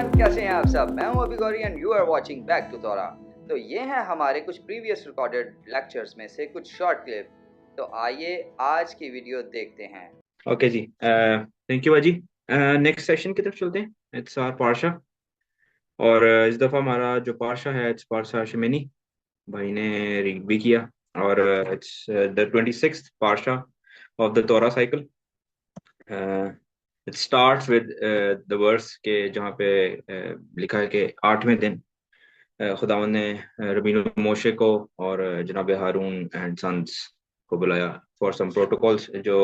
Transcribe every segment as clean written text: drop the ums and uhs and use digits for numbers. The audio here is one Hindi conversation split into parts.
एवरीवन, कैसे हैं आप सब। मैं हूं अभी Gauri and you are watching back to तोरा। तो ये हैं हमारे कुछ प्रीवियस रिकॉर्डेड लेक्चर्स में से कुछ शॉर्ट क्लिप। तो आइए आज की वीडियो देखते हैं। ओके जी, थैंक यू बाजी। नेक्स्ट सेशन की तरफ चलते हैं। इट्स आवर पार्शा। और इस दफ़ा हमारा जो पार्शा है इट्स पार्शा शमेनी। भाई ने रीड भी किया। और इट्स द 26th पार्शा of the Torah cycle. It starts with the verse के जहाँ पे लिखा है कि 8वें दिन खुदावन ने रबीन मोशे को और जनाब हारून एंड सन्स को बुलाया फॉर सम प्रोटोकॉल्स जो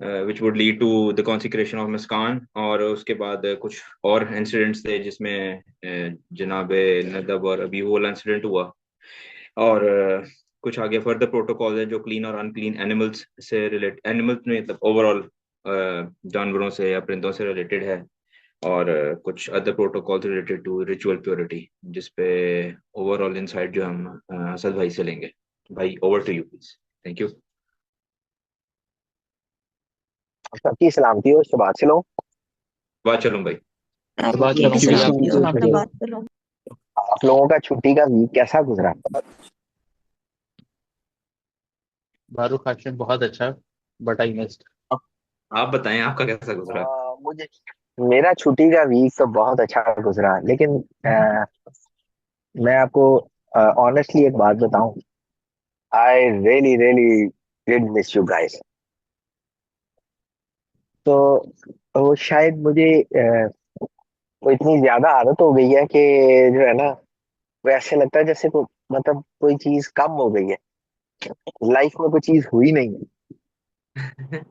which would lead to the consecration of मस्कान। और उसके बाद कुछ और इंसिडेंट्स थे जिसमें जनाब नदब और अबी वाला इंसिडेंट हुआ। और कुछ आगे फर्दर प्रोटोकॉल है जो क्लीन और अनक्लीन एनिमल्स से रिलेट एनिमल्स में मतलब ओवरऑल जानवरों से या परिंदों से रिलेटेड है। और कुछ other protocols related to ritual purity जिसपे ओवरऑल इनसाइट जो हम असद भाई से लेंगे। भाई over to you please. Thank you. सबकी सलामती हो, शबात से लो। बात चलूं भाई। आपकी भी सलामती हो, आपका बात करो। आप लोगों का छुट्टी का वीक कैसा गुजरा? बारूक हाशिम बहुत अच्छा, बट आई मिस्ड। आप बताएं आपका कैसा गुजरा। मुझे मेरा छुट्टी का वीक तो बहुत अच्छा गुजरा, लेकिन मैं आपको ऑनेस्टली एक बात बताऊं, I really really did miss you guys. तो वो शायद मुझे वो इतनी ज्यादा आदत हो गई है कि जो है ना, वो ऐसे लगता है जैसे मतलब कोई चीज कम हो गई है, लाइफ में कोई चीज हुई नहीं है।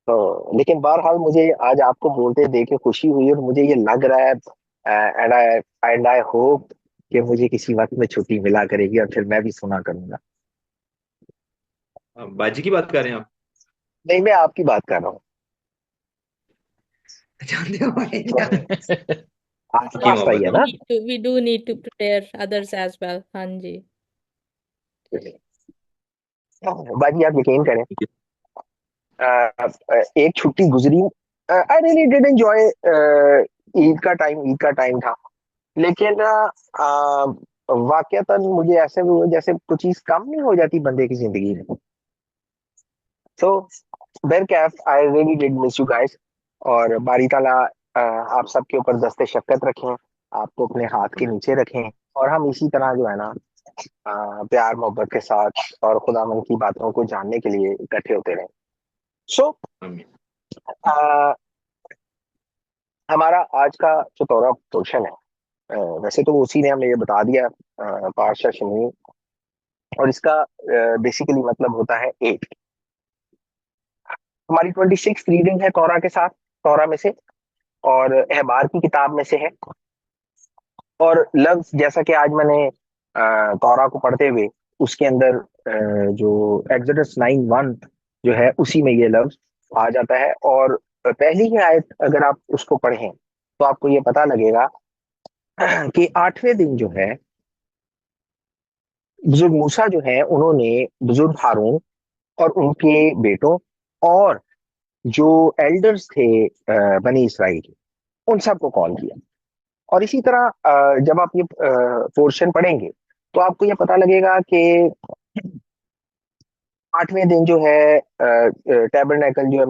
तो लेकिन बहरहाल मुझे आज आपको बोलते देख के खुशी हुई और मुझे ये लग रहा है एंड आई होप कि मुझे किसी वक्त में छुट्टी मिला करेगी और फिर मैं भी सुना करूंगा। बाजी की बात कर रहे हैं आप। नहीं, मैं आपकी बात कर रहा हूँ। जानते हो भाई आपके की पास तो ही मोहब्बत है हो। ना। We do need to prepare others as well. हाँ जी। बाकी आप यकीन करें, एक छुट्टी गुजरी। आई रियली डिड एंजॉय। ईद का टाइम था, लेकिन वाकयातन मुझे ऐसे भी हुआ जैसे कुछ चीज कम नहीं हो जाती बंदे की जिंदगी में। सो बहरकैफ I really did miss you guys. और बारी ताला आप सबके ऊपर दस्ते शफ़क़त रखें, आपको अपने हाथ के नीचे रखें, और हम इसी तरह जो है ना प्यार मोहब्बत के साथ और खुदावंद की बातों को जानने के लिए इकट्ठे होते रहें। सो आमीन। हमारा आज का जो तौरा पोर्शन है, वैसे तो उसी ने हमें ये बता दिया, पार्शा शमी, और इसका बेसिकली मतलब होता है 8। हमारी 26 रीडिंग है तौरा के साथ, तौरा में से और अहबार की किताब में से है। और लफ्ज जैसा कि आज मैंने तौरा को पढ़ते हुए उसके अंदर जो एक्सोडस 9:1 जो है उसी में ये लफ्ज आ जाता है। और पहली ही आयत अगर आप उसको पढ़ें तो आपको ये पता लगेगा कि 8वें दिन जो है बुजुर्ग मूसा जो है उन्होंने बुजुर्ग हारून और उनके बेटों और जो एल्डर्स थे बनी इसराइल, उन सबको कॉल किया। और इसी तरह जब आप ये पोर्शन पढ़ेंगे तो आपको ये पता लगेगा कि 8वें दिन जो है टैबरनेकल जो है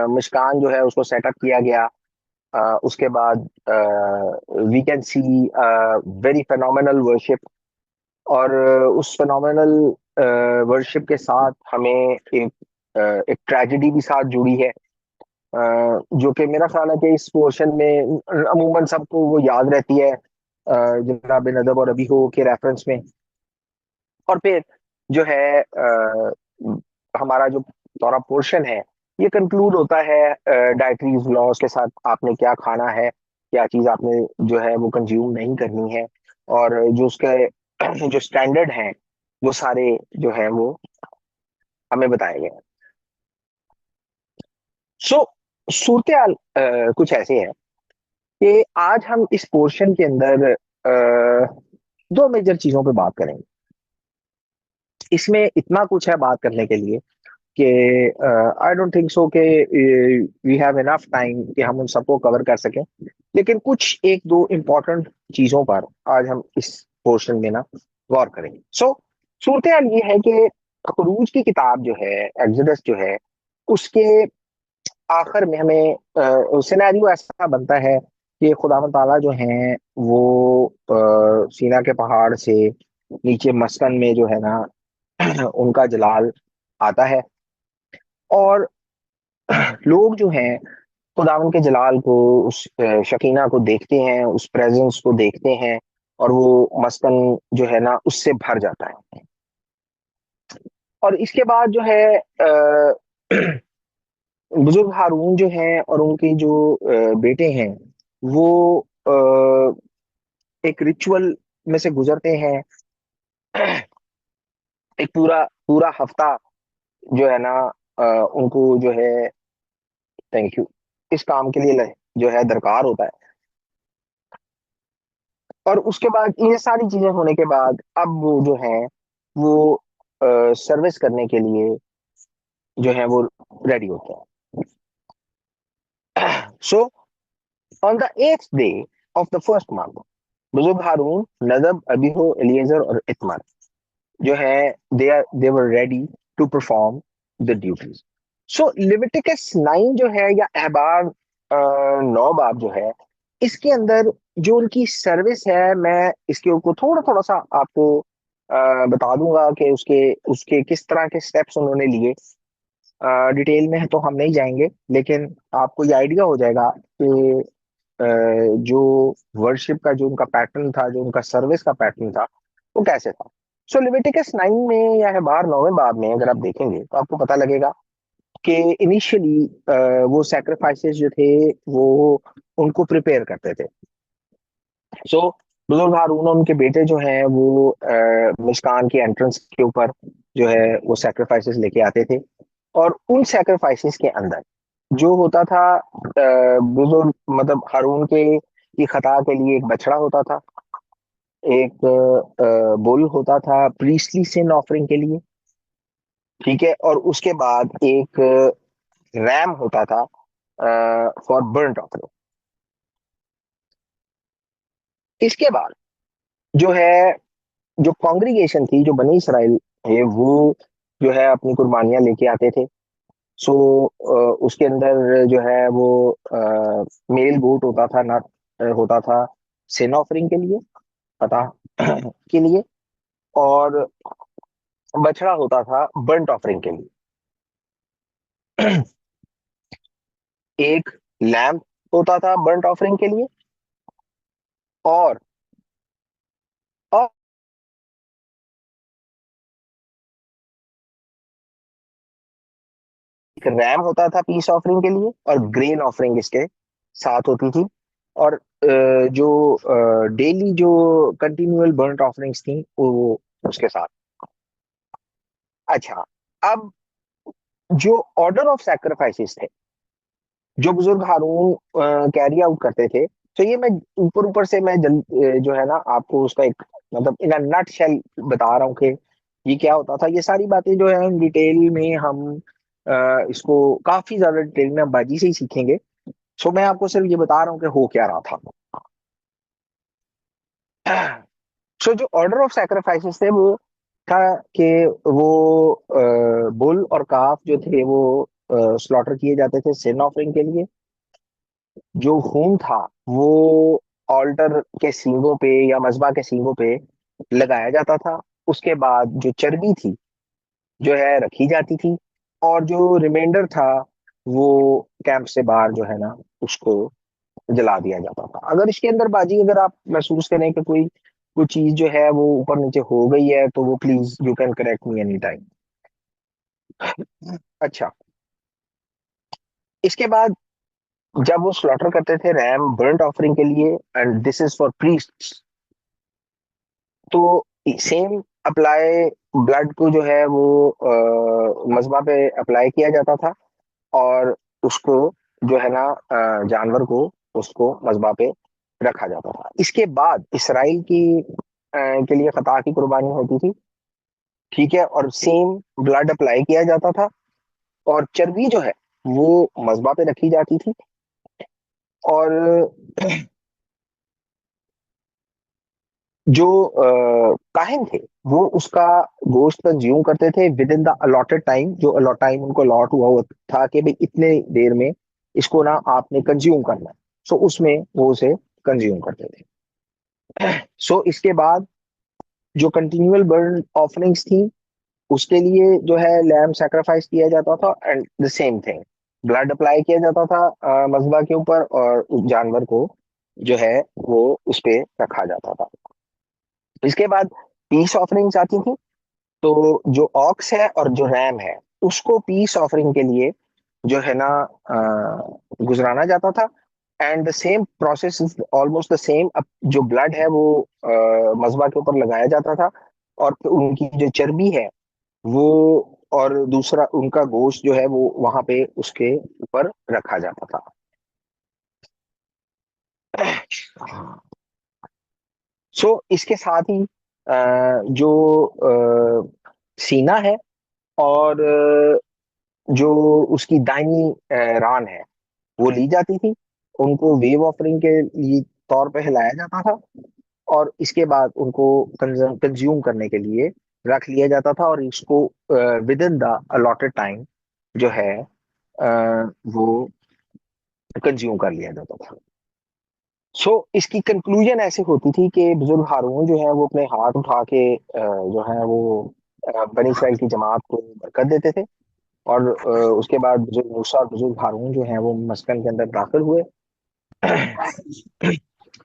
मिशकान जो है उसको सेटअप किया गया। उसके बाद we can see very phenomenal worship. और उस फेनोमेनल वर्शिप के साथ हमें एक ट्रेजेडी भी साथ जुड़ी है, जो कि मेरा ख्याल है कि इस पोर्शन में अमूमन सबको वो याद रहती है, जनाब नदब और अबीहो के रेफरेंस में। और फिर जो है हमारा जो पूरा पोर्शन है ये कंक्लूड होता है डाइटरीज लॉज के साथ, आपने क्या खाना है, क्या चीज आपने जो है वो कंज्यूम नहीं करनी है, और जो उसके जो स्टैंडर्ड हैं वो सारे जो है वो हमें बताए गए। सो सूरत हाल कुछ ऐसे है कि आज हम इस पोर्शन के अंदर दो मेजर चीजों पे बात करेंगे। इसमें इतना कुछ है बात करने के लिए, कि आई डोंट थिंक सो कि वी हैव इनफ टाइम कि हम उन सबको कवर कर सकें, लेकिन कुछ एक दो इम्पोर्टेंट चीजों पर आज हम इस पोर्शन में ना गौर करेंगे। सो सूरत हाल ये है कि खरूज की किताब जो है, एक्सोडस जो है, उसके आखिर में हमें सिनेरियो ऐसा बनता है कि खुदावंद ताला जो हैं वो सीना के पहाड़ से नीचे मस्कन में जो है ना उनका जलाल आता है, और लोग जो हैं खुदावंद के जलाल को, उस शकीना को देखते हैं, उस प्रेजेंस को देखते हैं, और वो मस्कन जो है ना उससे भर जाता है। और इसके बाद जो है बुजुर्ग हारून जो हैं और उनके जो बेटे हैं वो एक रिचुअल में से गुजरते हैं। एक पूरा पूरा हफ्ता जो है ना उनको जो है, थैंक यू, इस काम के लिए जो है दरकार होता है। और उसके बाद ये सारी चीजें होने के बाद अब वो जो है वो सर्विस करने के लिए जो है वो रेडी होते हैं। So on the 8th day of the first month, बुजुर्ग हारून, नदब, अबीहो, एलिएजर और इतमर जो है they were ready to perform the duties. So Leviticus 9 जो है, या अहबार 9 बाब जो है, इसके अंदर जो उनकी सर्विस है, मैं इसके ऊपर थोड़ा थोड़ा सा आपको बता दूंगा कि उसके उसके किस तरह के स्टेप्स उन्होंने लिए। डिटेल में तो हम नहीं जाएंगे, लेकिन आपको ये आइडिया हो जाएगा कि अ, जो वर्शिप का जो उनका पैटर्न था, जो उनका सर्विस का पैटर्न था, वो कैसे था। सो लिविटिकस 9 में या है 9वें बाब में अगर आप देखेंगे तो आपको पता लगेगा कि इनिशियली वो सैक्रिफाइसेस जो थे वो उनको प्रिपेयर करते थे। सो बुजुर्ग हारून और उनके बेटे जो हैं वो मिष्कान की एंट्रेंस के ऊपर जो है वो सैक्रिफाइसेस लेके आते थे, और उन सैक्रिफाइसेस के अंदर जो होता था, बुजुर्ग मतलब हारून के की खता के लिए एक बछड़ा होता था, एक बुल होता था प्रीस्टली सिन ऑफरिंग के लिए, ठीक है, और उसके बाद एक रैम होता था फॉर बर्न्ट ऑफरिंग। इसके बाद जो है, जो कॉन्ग्रीगेशन थी, जो बनी इसराइल है, वो जो है अपनी कुर्बानियां लेके आते थे। सो उसके अंदर जो है वो मेल गोट होता था, ना होता था सिन ऑफरिंग के लिए, पता के लिए, और बछड़ा होता था बर्न्ट ऑफरिंग के लिए। एक लैम्प होता था बर्न्ट ऑफरिंग के लिए, और और एक रैम होता था पीस ऑफरिंग के लिए, और ग्रेन ऑफरिंग इसके साथ होती थी। और जो डेली जो कंटिन्यूअल बर्न्ट ऑफरिंग्स थी वो उसके साथ। अच्छा, अब जो ऑर्डर ऑफ सैक्रिफाइसेस थे जो बुजुर्ग हारून कैरी आउट करते थे, तो ये मैं ऊपर ऊपर से मैं जो है ना आपको उसका एक मतलब इन नट शेल बता रहा हूँ कि ये क्या होता था। ये सारी बातें जो है डिटेल में हम इसको काफी ज्यादा डिटेल में हम बाजी से ही सीखेंगे। सो मैं आपको सिर्फ ये बता रहा हूँ कि हो क्या रहा था। सो जो ऑर्डर ऑफ सैक्रिफाइसेस थे वो था कि वो बुल और काफ जो थे वो स्लॉटर किए जाते थे सिन ऑफरिंग के लिए। जो खून था वो ऑल्टर के सींगों पे या मजबा के सींगों पे लगाया जाता था। उसके बाद जो चर्बी थी जो है रखी जाती थी, और जो रिमाइंडर था वो कैंप से बाहर जो है ना उसको जला दिया जाता था। अगर इसके अंदर बाजी अगर आप महसूस करें कि कोई कोई चीज जो है वो ऊपर नीचे हो गई है तो वो please you can correct me any time. अच्छा, इसके बाद जब वो स्लॉटर करते थे रैम बर्न्ट ऑफरिंग के लिए, and this is for priest, तो सेम अप्लाई ब्लड को जो है वो मजबा पे अप्लाई किया जाता था, और उसको जो है ना जानवर को उसको मजबा पे रखा जाता था। इसके बाद इसराइल की के लिए खता की कुर्बानी होती थी, ठीक है, और सेम ब्लड अप्लाई किया जाता था, और चर्बी जो है वो मज़बा पे रखी जाती थी, और जो काहिन थे वो उसका गोश्त कंज्यूम करते थे with in the allotted time, जो अलॉट टाइम उनको अलॉट हुआ था कि भाई इतने देर में इसको ना आपने कंज्यूम करना है, सो उसमें वो उसे कंज्यूम करते थे। सो इसके बाद जो कंटिन्यूअल बर्न ऑफरिंग्स थी, उसके लिए जो है लैम्ब सैक्रिफाइस किया जाता था, and the same thing, blood apply किया जाता था मज़बा के ऊपर, और उस जानवर को जो है वो उस पे रखा जाता था। इसके बाद पीस ऑफरिंग्स आती थी। तो जो ऑक्स है और जो रैम है उसको पीस ऑफरिंग के लिए जो है ना गुजराना जाता था, and the same process is almost the same. अब जो ब्लड है वो मज़बा के ऊपर लगाया जाता था, और फिर उनकी जो चर्बी है वो, और दूसरा उनका गोश्त जो है वो वहां पे उसके ऊपर रखा जाता था। सो इसके साथ ही जो सीना है और जो उसकी दाहिनी रान है वो ली जाती थी, उनको वेव ऑफरिंग के लिए तौर पे हिलाया जाता था, और इसके बाद उनको कंज्यूम करने के लिए रख लिया जाता था, और इसको with in the allotted time जो है वो कंज्यूम कर लिया जाता था। सो इसकी कंक्लूजन ऐसे होती थी कि बुजुर्ग हारून जो है वो अपने हाथ उठा के जो है वो बनी इसराइल की जमात को बरकत देते थे, और उसके बाद बुजुर्ग मूसा और बुजुर्ग हारून जो है वो मस्कन के अंदर दाखिल हुए।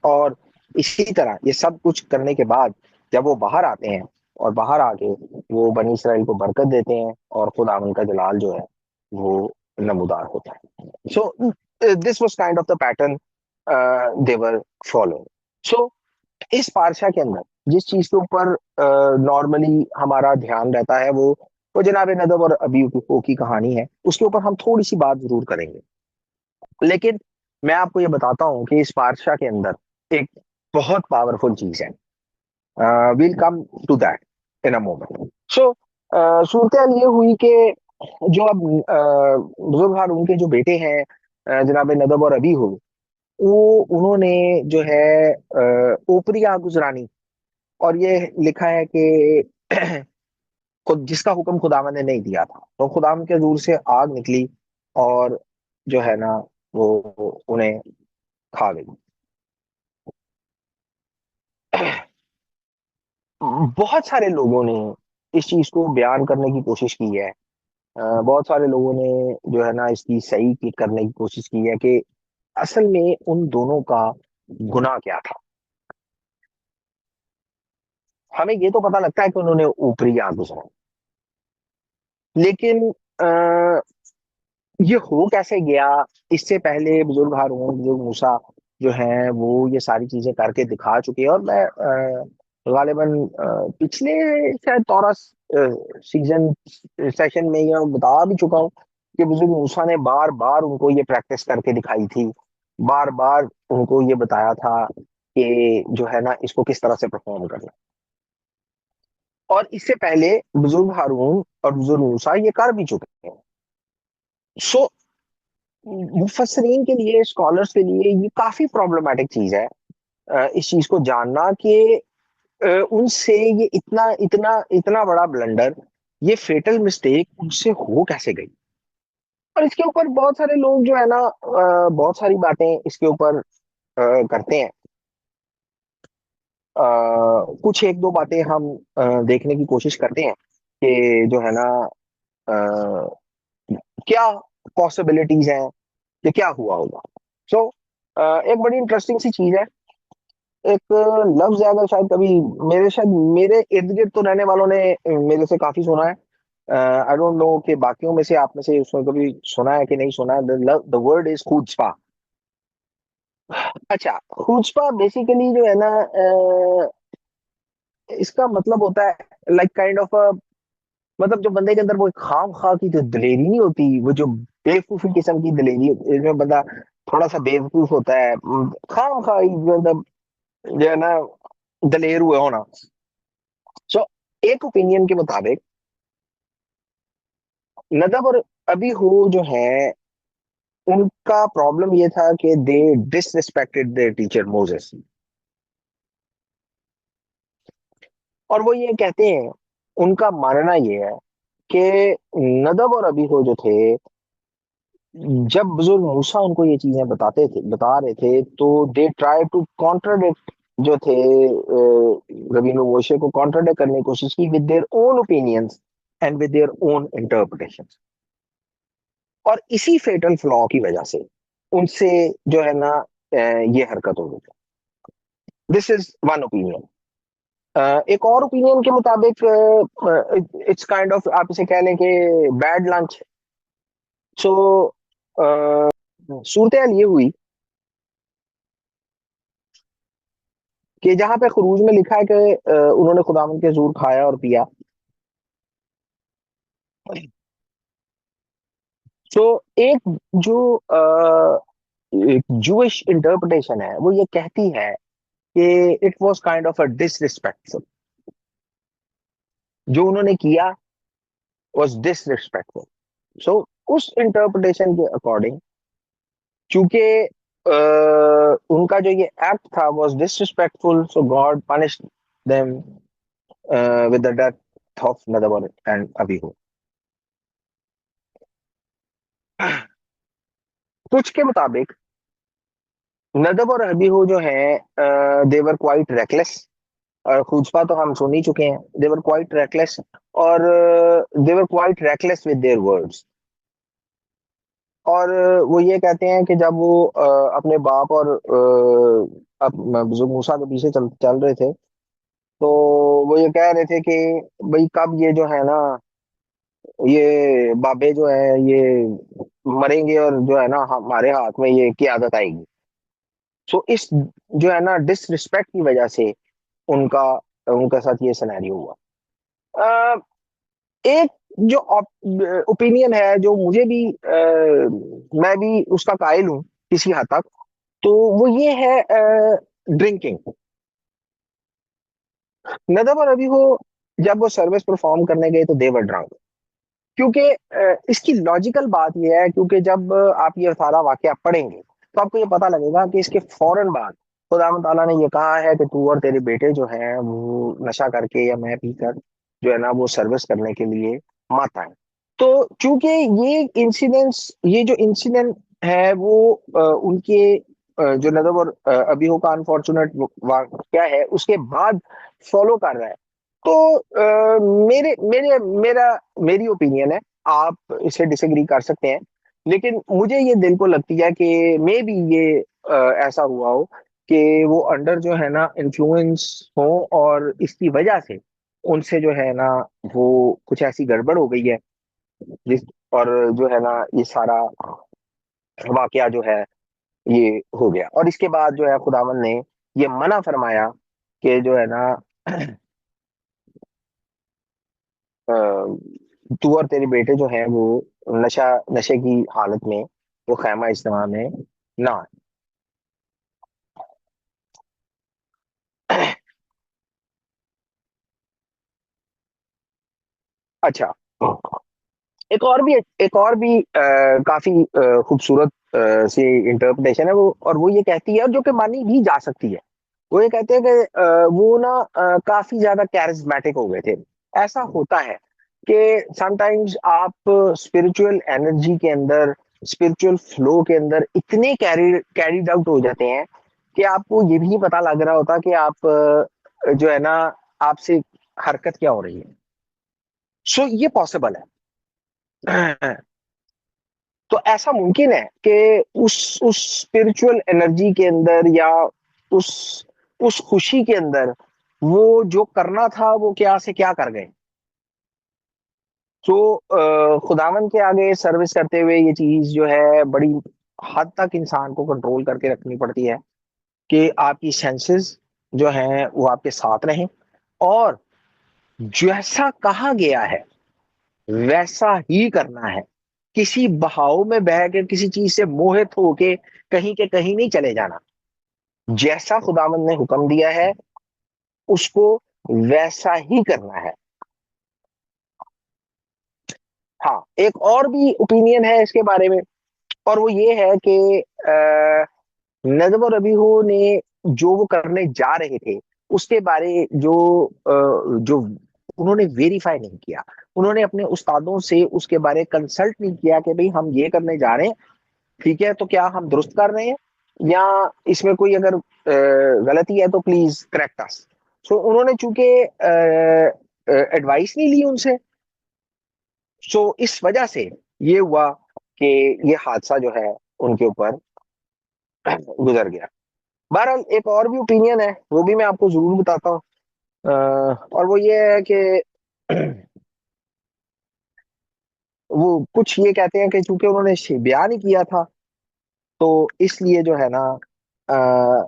और इसी तरह ये सब कुछ करने के बाद जब वो बाहर आते हैं, और बाहर आके वो बनी इसराइल को बरकत देते हैं, और खुदा उनका जलाल जो है वो नमूदार होता है। So this was kind of the pattern they were following. So इस पारशा के अंदर जिस चीज के ऊपर नॉर्मली हमारा ध्यान रहता है वो जनाब नदब और अबीहू की कहानी है, उसके ऊपर हम थोड़ी सी बात जरूर करेंगे। लेकिन मैं आपको ये बताता हूँ कि इस पातशाह के अंदर एक बहुत पावरफुल चीज है। Will come to that in a moment. So सूरत ये हुई कि जो अब बुजुर्ग हारून के जो बेटे हैं जनाब नदब और अबीहू, वो उन्होंने जो है ऊपरी आग गुजरानी, और ये लिखा है कि खुद जिसका हुक्म खुदावन ने नहीं दिया था, तो खुदावन के दूर से आग निकली और जो है ना वो उन्हें खा गई। बहुत सारे लोगों ने इस चीज को बयान करने की कोशिश की है। बहुत सारे लोगों ने जो है ना इसकी सही करने की कोशिश की है कि असल में उन दोनों का गुनाह क्या था। हमें ये तो पता लगता है कि उन्होंने ऊपरी आग गुजरा, लेकिन ये हो कैसे गया, इससे पहले बुजुर्ग हारून बुजुर्ग मूसा जो है वो ये सारी चीजें करके दिखा चुके हैं, और मैं गालिबन पिछले शायद तौरा सीजन सेशन में यह बता भी चुका हूँ कि बुजुर्ग मूसा ने बार बार उनको ये प्रैक्टिस करके दिखाई थी, बार बार उनको ये बताया था कि जो है ना इसको किस तरह से परफॉर्म करना। और इससे पहले बुजुर्ग हारून और बुजुर्ग मूसा ये कर भी चुके हैं। सो मुफस्सरीन के लिए, स्कॉलर्स के लिए ये काफी प्रॉब्लमेटिक चीज है इस चीज को जानना कि उनसे ये इतना इतना इतना बड़ा ब्लंडर, ये फेटल मिस्टेक उनसे हो कैसे गई। और इसके ऊपर बहुत सारे लोग जो है ना बहुत सारी बातें इसके ऊपर करते हैं। कुछ एक दो बातें हम देखने की कोशिश करते हैं कि जो है ना अ, क्या पॉसिबिलिटीज हैं कि क्या हुआ होगा। सो एक बड़ी इंटरेस्टिंग सी चीज है। एक लफ्ज है, अगर शायद मेरे इर्द गिर्द तो रहने वालों ने मेरे से काफी सुना है। आई डोंट नो कि बाकियों में से आप में से उसने कभी सुना है कि नहीं सुना है। The word is chutzpah. अच्छा, खुजपा बेसिकली जो है ना इसका मतलब होता है लाइक काइंड ऑफ मतलब जो बंदे के अंदर वो खाम खा की जो दलेरी नहीं होती, वो जो बेवकूफी किस्म की दलेरी होती है, इसमें बंदा थोड़ा सा बेवकूफ होता है, खाम खा मतलब जो है ना दलेर हुए होना। सो एक ओपिनियन के मुताबिक नदब और अभी हो जो है, उनका प्रॉब्लम ये था कि दे डिसरिस्पेक्टेड देयर टीचर मोसेस। और वो ये कहते हैं, उनका मानना ये है कि नदब और अबीहो जो थे, जब बुजुर्ग मूसा उनको ये चीजें बता रहे थे, तो दे ट्राई टू कॉन्ट्राडिक्ट, जो थे रबीनो मोशे को कॉन्ट्राडिक्ट करने की कोशिश की with their own opinions and with their own interpretation. और इसी फेटल फ्लॉ की वजह से उनसे जो है ना ये हरकत हो गई। This is one opinion. एक और ओपिनियन के मुताबिक इट्स काइंड ऑफ, आप इसे कह लें कि बैड लंच। सो सूरत हाल ये हुई कि जहां पे खरूज में लिखा है कि उन्होंने खुदावंद के हजूर खाया और पिया। सो एक जो जूइश इंटरप्रिटेशन है, वो ये कहती है कि it was kind of a disrespectful. जो उन्होंने किया वाज डिसरिस्पेक्टफुल। सो उस इंटरप्रिटेशन के अकॉर्डिंग, चूंकि उनका जो ये एक्ट था was disrespectful, so God punished them with the death of Nadab and Abihu. कुछ के मुताबिक नदब और अबीहू जो है, देवर क्वाइट रेकलेस। और खुजपा तो हम सुन ही चुके हैं, देवर क्वाइट रेकलेस। और they were quite reckless with their words. और वो ये कहते हैं कि जब वो अपने बाप और बुजुर्ग मूसा के पीछे चल चल रहे थे, तो वो ये कह रहे थे कि भाई कब ये जो है ना, ये बाबे जो है ये मरेंगे और जो है ना हमारे हाथ में ये क़यादत आएगी। सो इस जो है ना डिसरिस्पेक्ट की वजह से उनका उनके साथ ये सिनेरियो हुआ। अ, एक जो ओपिनियन है जो मुझे भी मैं भी उसका कायल हूँ किसी हद तक, तो वो ये है ड्रिंकिंग। नदब और अभी वो जब वो सर्विस परफॉर्म करने गए तो देवर ड्रंक। क्योंकि इसकी लॉजिकल बात यह है, क्योंकि जब आप ये सारा वाकया पढ़ेंगे तो आपको ये पता लगेगा कि इसके फौरन बाद खुदा ताला ने ये कहा है कि तू और तेरे बेटे जो हैं वो नशा करके या मैं पीकर जो है ना वो सर्विस करने के लिए मत आए। तो चूंकि ये जो इंसिडेंट है वो उनके जो नदब और अबीहो का अनफॉर्चुनेट वाकया है उसके बाद फॉलो कर रहा है। तो मेरे मेरे मेरा मेरी ओपिनियन है, आप इसे डिसएग्री कर सकते हैं, लेकिन मुझे ये दिल को लगती है कि मे बी ये ऐसा हुआ हो कि वो अंडर जो है ना इन्फ्लुएंस हो, और इसकी वजह से उनसे जो है ना वो कुछ ऐसी गड़बड़ हो गई है जिस, और जो है ना ये सारा वाकया जो है ये हो गया। और इसके बाद जो है खुदावन ने ये मना फरमाया कि जो है ना तू और तेरे बेटे जो हैं वो नशे की हालत में वो खैमा इज्तिमा में ना आए। अच्छा, एक और भी काफी खूबसूरत सी इंटरप्रिटेशन है वो, और वो ये कहती है, और जो कि मानी भी जा सकती है। वो ये कहते हैं कि वो ना काफी ज्यादा कैरिज्मेटिक हो गए थे। ऐसा होता है कि समटाइम्स आप स्पिरिचुअल एनर्जी के अंदर, स्पिरिचुअल फ्लो के अंदर इतने कैरीड आउट हो जाते हैं कि आपको ये भी नहीं पता लग रहा होता कि आप जो है ना आपसे हरकत क्या हो रही है। सो ये पॉसिबल है। तो ऐसा मुमकिन है कि उस स्पिरिचुअल एनर्जी के अंदर या उस उस खुशी के अंदर वो जो करना था वो क्या से क्या कर गए। तो खुदावन के आगे सर्विस करते हुए ये चीज जो है बड़ी हद तक इंसान को कंट्रोल करके रखनी पड़ती है कि आपकी सेंसेस जो हैं वो आपके साथ रहें, और जैसा कहा गया है वैसा ही करना है। किसी बहाव में बह के किसी चीज से मोहित होके कहीं के कहीं नहीं चले जाना। जैसा खुदावंद ने हुक्म दिया है उसको वैसा ही करना है। हाँ, एक और भी ओपिनियन है इसके बारे में, और वो ये है कि नजम और रबीहो ने जो वो करने जा रहे थे उसके बारे जो उन्होंने वेरीफाई नहीं किया। उन्होंने अपने उस्तादों से उसके बारे कंसल्ट नहीं किया कि भाई हम ये करने जा रहे हैं, ठीक है, तो क्या हम दुरुस्त कर रहे हैं, या इसमें कोई अगर गलती है तो प्लीज करेक्ट अस। सो उन्होंने चूंकि एडवाइस नहीं ली उनसे, सो इस वजह से ये हुआ कि ये हादसा जो है उनके ऊपर गुजर गया। बहरहाल एक और भी ओपिनियन है, वो भी मैं आपको जरूर बताता हूँ। और वो ये है कि वो कुछ ये कहते हैं कि चूंकि उन्होंने बयान ही किया था, तो इसलिए जो है ना अ,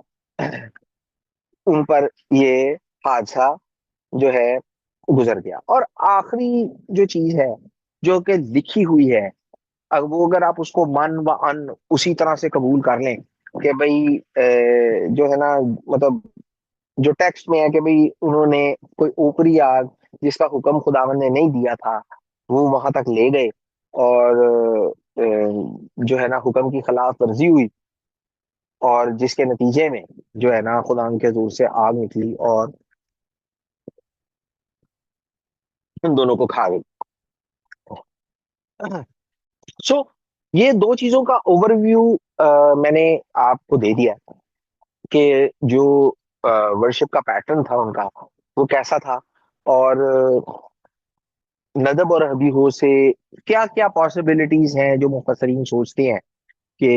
उन पर ये हादसा जो है गुजर गया। और आखिरी जो चीज है जो कि लिखी हुई है, अब वो अगर आप उसको मन व अन उसी तरह से कबूल कर लें कि भाई जो है ना, मतलब जो टेक्स्ट में है कि भाई उन्होंने कोई ऊपरी आग जिसका हुक्म खुदावन ने नहीं दिया था वो वहां तक ले गए, और जो है ना हुक्म की खिलाफ वर्जी हुई, और जिसके नतीजे में जो है ना खुदा के जोर से आग निकली और उन दोनों को खा गई। सो ये दो चीजों का ओवरव्यू मैंने आपको दे दिया कि जो वर्शिप का पैटर्न था उनका वो कैसा था, और नदब और हबीहो से क्या क्या पॉसिबिलिटीज हैं जो मुफस्सरीन सोचते हैं कि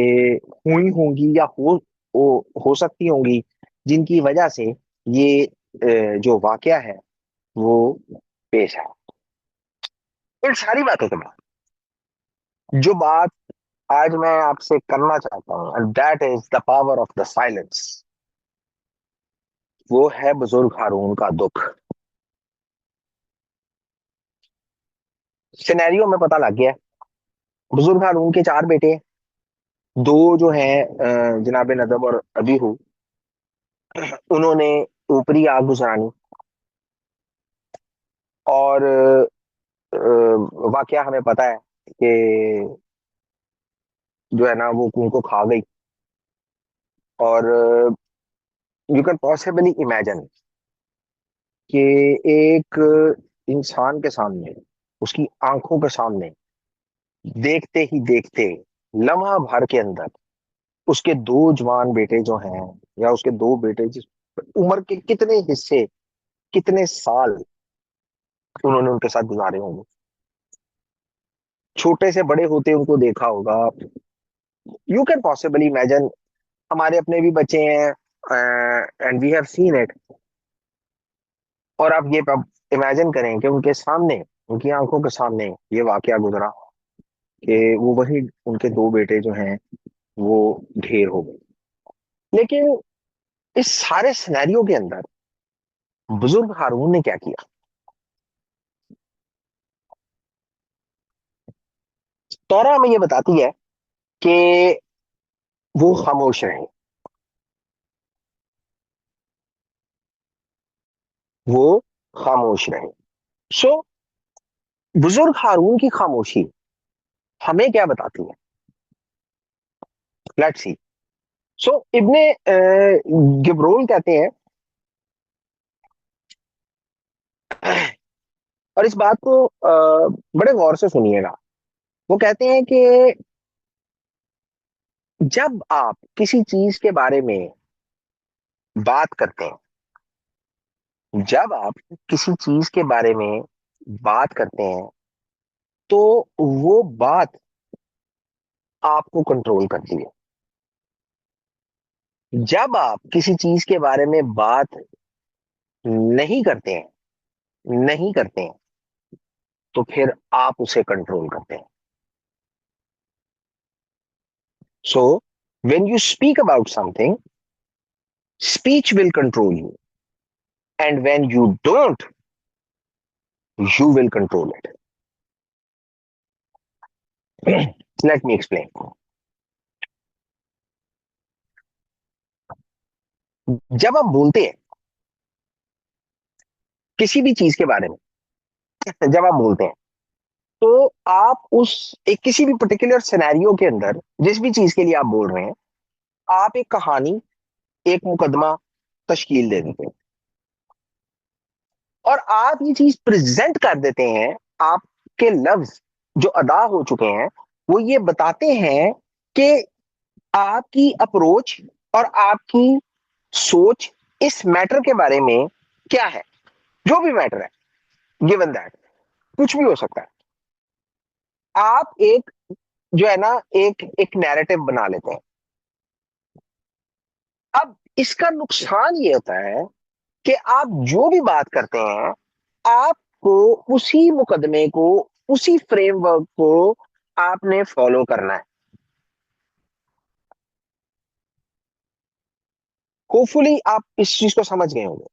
हुई होंगी या हो सकती होंगी, जिनकी वजह से ये जो वाकया है वो पेश है। इन सारी बातों के बाद जो बात आज मैं आपसे करना चाहता हूँ, and that is the power of the silence, वो है बुजुर्ग हारून का दुख। सिनेरियो में पता लग गया। बुजुर्ग हारून के चार बेटे, दो जो हैं जनाब नदब और अबीहू, उन्होंने ऊपरी आग गुजरानी, और वाकया हमें पता है कि जो है ना वो उनको खा गई। और यू कैन पॉसिबली इमेजिन कि एक इंसान के सामने, उसकी आंखों के सामने, देखते ही देखते लम्हा भर के अंदर उसके दो जवान बेटे जो हैं, या उसके दो बेटे जिस उम्र के कितने हिस्से, कितने साल उन्होंने उनके साथ गुजारे होंगे, छोटे से बड़े होते उनको देखा होगा। यू कैन पॉसिबली इमेजिन, हमारे अपने भी बच्चे हैं and we have seen it. और आप ये इमेजिन करें कि उनके सामने, उनकी आंखों के सामने ये वाकया गुजरा कि वो वही उनके दो बेटे जो हैं वो ढेर हो गए। लेकिन इस सारे सिनेरियो के अंदर बुजुर्ग हारून ने क्या किया? तौरा हमें ये बताती है कि वो खामोश रहे, वो खामोश रहे। सो बुजुर्ग हारून की खामोशी हमें क्या बताती है? Let's see. सो इब्ने गिब्रोल कहते हैं, और इस बात को बड़े गौर से सुनिएगा। वो कहते हैं कि जब आप किसी चीज के बारे में बात करते हैं, जब आप किसी चीज के बारे में बात करते हैं, तो वो बात आपको कंट्रोल करती है। जब आप किसी चीज के बारे में बात नहीं करते हैं, नहीं करते हैं, तो फिर आप उसे कंट्रोल करते हैं। So when you speak about something, speech will control you, and when you don't, you will control it. Let me explain. जब हम बोलते हैं किसी भी चीज के बारे में, जब हम बोलते हैं तो आप उस एक किसी भी पर्टिकुलर सिनेरियो के अंदर जिस भी चीज के लिए आप बोल रहे हैं, आप एक कहानी, एक मुकदमा तश्कील दे देते हैं और आप ये चीज प्रेजेंट कर देते हैं। आपके लफ्ज जो अदा हो चुके हैं वो ये बताते हैं कि आपकी अप्रोच और आपकी सोच इस मैटर के बारे में क्या है। जो भी मैटर है, गिवन दैट, कुछ भी हो सकता है। आप एक जो है ना एक एक नैरेटिव बना लेते हैं। अब इसका नुकसान ये होता है कि आप जो भी बात करते हैं, आपको उसी मुकदमे को, उसी फ्रेमवर्क को आपने फॉलो करना है। होपफुली आप इस चीज को समझ गए होंगे।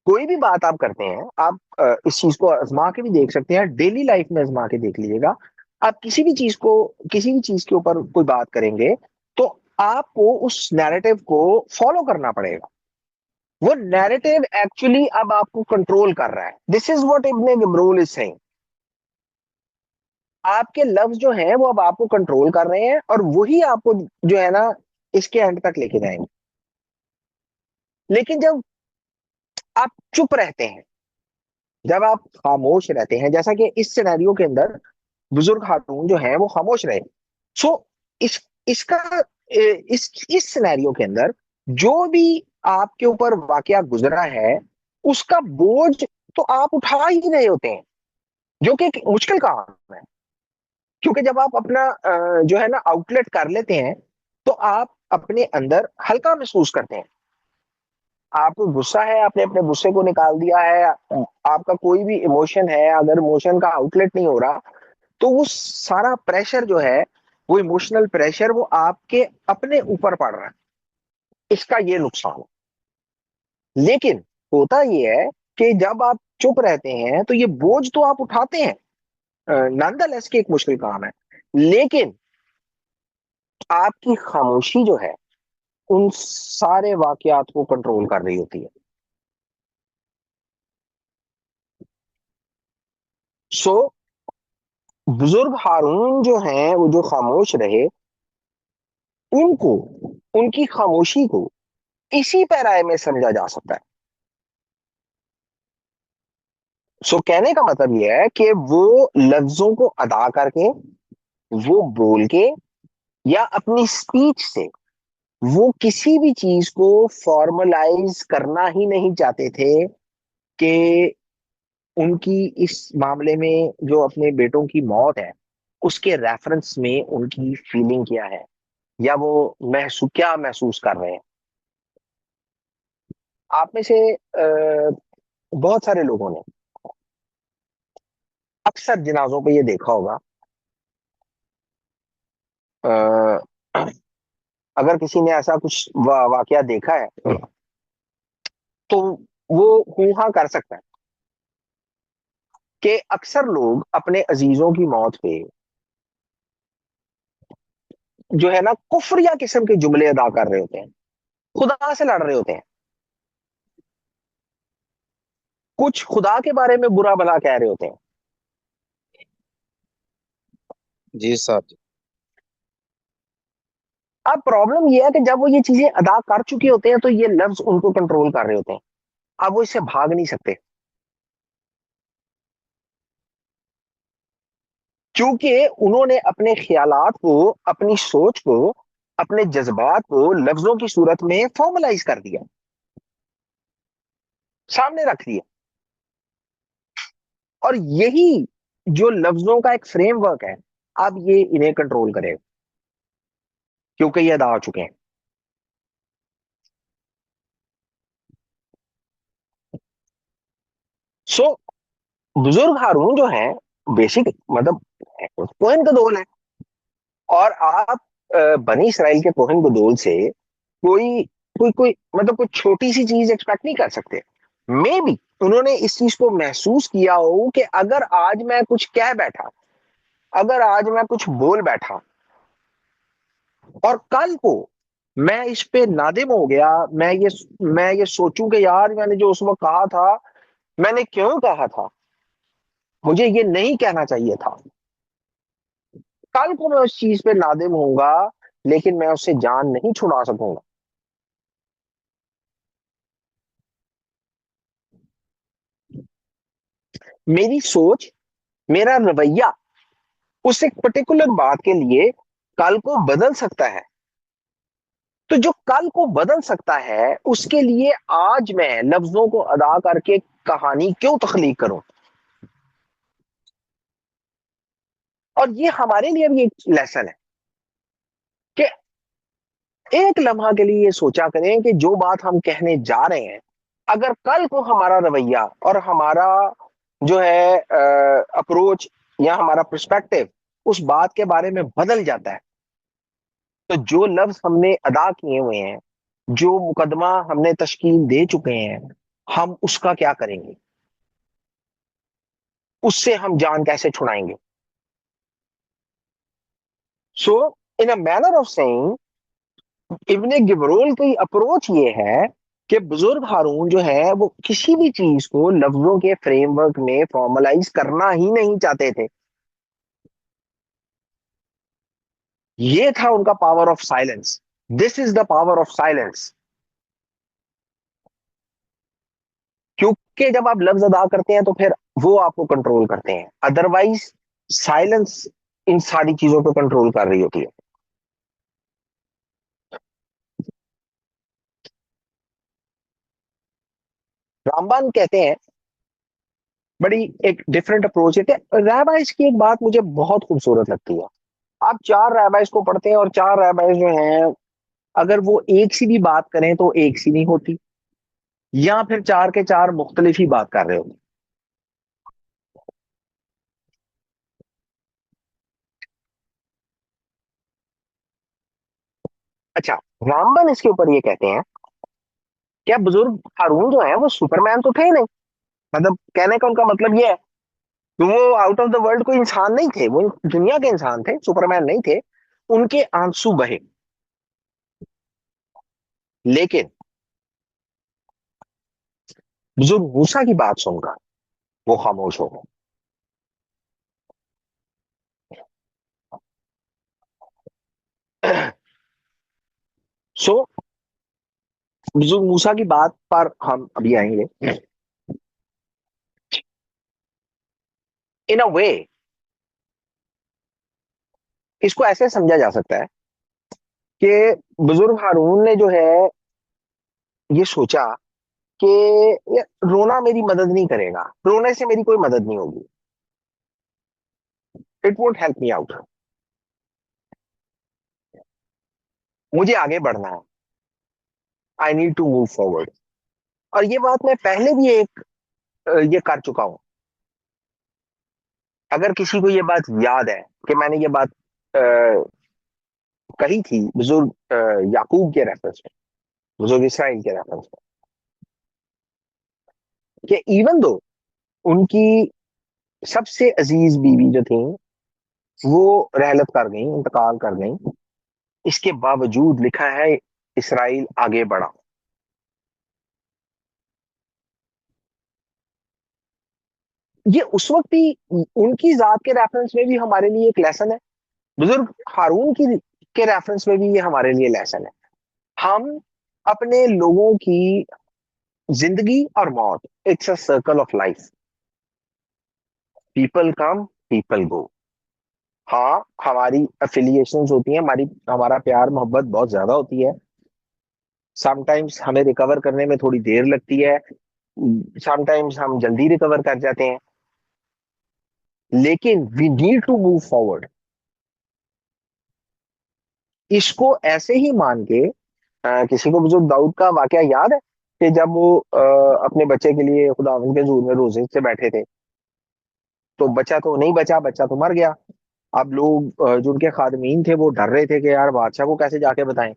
कोई भी बात आप करते हैं, आप इस चीज को आजमा के भी देख सकते हैं, डेली लाइफ में आजमा के देख लीजिएगा। आप किसी भी चीज को, किसी भी चीज के ऊपर कोई बात करेंगे तो आपको उस नैरेटिव को फॉलो करना पड़ेगा। वो नैरेटिव एक्चुअली अब आपको कंट्रोल कर रहा है। दिस इज व्हाट इब्ने गमरूल इज सेइंग। आपके लफ्ज जो हैं वो अब आपको कंट्रोल कर रहे हैं और वही आपको जो है ना इसके एंड तक लेके जाएंगे। लेकिन जब आप चुप रहते हैं, जब आप खामोश रहते हैं, जैसा कि इस सिनेरियो के अंदर बुजुर्ग खातून जो है वो खामोश रहे। सो इस इसका इस सिनेरियो के अंदर जो भी आपके ऊपर वाकया गुजरा है उसका बोझ तो आप उठा ही रहे होते हैं, जो कि एक मुश्किल काम है। क्योंकि जब आप अपना जो है ना आउटलेट कर लेते हैं तो आप अपने अंदर हल्का महसूस करते हैं। आपको गुस्सा है, आपने अपने गुस्से को निकाल दिया है। आपका कोई भी इमोशन है, अगर इमोशन का आउटलेट नहीं हो रहा तो वो सारा प्रेशर जो है, वो इमोशनल प्रेशर, वो आपके अपने ऊपर पड़ रहा है। इसका ये नुकसान है। लेकिन होता ये है कि जब आप चुप रहते हैं तो ये बोझ तो आप उठाते हैं, नॉनदलेस के एक मुश्किल काम है। लेकिन आपकी खामोशी जो है उन सारे वाकयात को कंट्रोल कर रही होती है। सो बुजुर्ग हारून जो हैं, वो जो खामोश रहे, उनको, उनकी खामोशी को इसी पैराए में समझा जा सकता है। सो कहने का मतलब यह है कि वो लफ्जों को अदा करके, वो बोल के या अपनी स्पीच से वो किसी भी चीज को फॉर्मलाइज करना ही नहीं चाहते थे कि उनकी इस मामले में जो अपने बेटों की मौत है उसके रेफरेंस में उनकी फीलिंग क्या है या वो क्या महसूस कर रहे हैं। आप में से बहुत सारे लोगों ने अक्सर जनाजों पे ये देखा होगा। अ, अगर किसी ने ऐसा कुछ वाकया देखा है तो वो हूं कर सकता है कि अक्सर लोग अपने अजीजों की मौत पे जो है ना कुफरिया किस्म के जुमले अदा कर रहे होते हैं, खुदा से लड़ रहे होते हैं, कुछ खुदा के बारे में बुरा भला कह रहे होते हैं। जी साहब। अब प्रॉब्लम यह है कि जब वो ये चीजें अदा कर चुके होते हैं तो ये लफ्ज उनको कंट्रोल कर रहे होते हैं। अब वो इससे भाग नहीं सकते, क्योंकि उन्होंने अपने ख्यालात को, अपनी सोच को, अपने जज्बात को लफ्जों की सूरत में फॉर्मलाइज कर दिया, सामने रख दिया। और यही जो लफ्जों का एक फ्रेमवर्क है, अब ये इन्हें कंट्रोल करेगा क्योंकि ये अदा हो चुके हैं। सो बुजुर्ग हारून जो है, बेसिक मतलब कोहेन गदोल है। और आप बनी इसराइल के कोहेन गदोल से कोई कोई कोई मतलब कोई छोटी सी चीज एक्सपेक्ट नहीं कर सकते। मे बी उन्होंने इस चीज को महसूस किया हो कि अगर आज मैं कुछ कह बैठा, अगर आज मैं कुछ बोल बैठा और कल को मैं इस पे नादिम हो गया, मैं ये सोचूं कि यार मैंने जो उस वक्त कहा था, मैंने क्यों कहा था, मुझे ये नहीं कहना चाहिए था। कल को मैं उस चीज पे नादिम होऊंगा, लेकिन मैं उससे जान नहीं छुड़ा सकूंगा। मेरी सोच, मेरा रवैया उस एक पर्टिकुलर बात के लिए कल को बदल सकता है। तो जो कल को बदल सकता है, उसके लिए आज मैं लफ्जों को अदा करके कहानी क्यों तख्लीक करूं। और ये हमारे लिए भी एक लेसन है कि एक लम्हा के लिए ये सोचा करें कि जो बात हम कहने जा रहे हैं, अगर कल को हमारा रवैया और हमारा जो है अप्रोच या हमारा पर्सपेक्टिव उस बात के बारे में बदल जाता है, तो जो लफ्ज हमने अदा किए हुए हैं, जो मुकदमा हमने तश्कील दे चुके हैं, हम उसका क्या करेंगे, उससे हम जान कैसे छुड़ाएंगे। सो इन अ मैनर ऑफ सेइंग, इब्ने गिबरोल की अप्रोच ये है कि बुजुर्ग हारून जो है वो किसी भी चीज को लफ्जों के फ्रेमवर्क में फॉर्मलाइज करना ही नहीं चाहते थे। ये था उनका power of silence. This is the power of silence. क्योंकि जब आप लफ्ज अदा करते हैं तो फिर वो आपको कंट्रोल करते हैं, अदरवाइज साइलेंस इन सारी चीजों को कंट्रोल कर रही होती है। रामबान कहते हैं, बड़ी एक डिफरेंट अप्रोच है। रैबाइस की एक बात मुझे बहुत खूबसूरत लगती है। आप चार रैबाइस को पढ़ते हैं और चार रैबाइस जो हैं, अगर वो एक सी भी बात करें तो एक सी नहीं होती, या फिर चार के चार मुख्तलिफ ही बात कर रहे होते। अच्छा, रामबन इसके ऊपर ये कहते हैं, क्या बुजुर्ग हारून जो है वो सुपरमैन तो थे नहीं। मतलब कहने का उनका मतलब ये है कि वो आउट ऑफ द वर्ल्ड कोई इंसान नहीं थे, वो दुनिया के इंसान थे, सुपरमैन नहीं थे। उनके आंसू बहे, लेकिन बुजुर्ग मूसा की बात सुनकर वो खामोश हो गए। सो बुजुर्ग मूसा की बात पर हम अभी आएंगे। इन अ वे इसको ऐसे समझा जा सकता है कि बुजुर्ग हारून ने जो है ये सोचा कि ये रोना मेरी मदद नहीं करेगा, रोने से मेरी कोई मदद नहीं होगी, it won't help me out, मुझे आगे बढ़ना है, I need to move forward. और ये बात मैं पहले भी एक ये कर चुका हूं। अगर किसी को ये बात याद है कि मैंने ये बात अ, कही थी बुजुर्ग याकूब के रेफरेंस में, बुजुर्ग इसराइल के रेफरेंस में, कि इवन दो उनकी सबसे अजीज बीवी जो थी वो रहलत कर गई, इंतकाल कर गई, इसके बावजूद लिखा है इसराइल आगे बढ़ा। ये उस वक्त भी उनकी जात के रेफरेंस में भी हमारे लिए एक लेसन है, बुजुर्ग हारून की के रेफरेंस में भी ये हमारे लिए लेसन है। हम अपने लोगों की जिंदगी और मौत, it's a circle of life, people come people go. हाँ, हमारी अफिलिएशंस होती हैं, हमारी हमारा प्यार मोहब्बत बहुत ज्यादा होती है, समटाइम्स हमें रिकवर करने में थोड़ी देर लगती है, समटाइम्स हम जल्दी रिकवर कर जाते हैं, लेकिन we need to move forward. इसको ऐसे ही मान के किसी को बुजुर्ग दाऊद का वाकया याद है कि जब वो अपने बच्चे के लिए खुदावंद के हजूर में रोजे से बैठे थे, तो बच्चा तो नहीं बचा, बच्चा तो मर गया। अब लोग जो उनके खादमीन थे वो डर रहे थे कि यार बादशाह को कैसे जाके बताएं।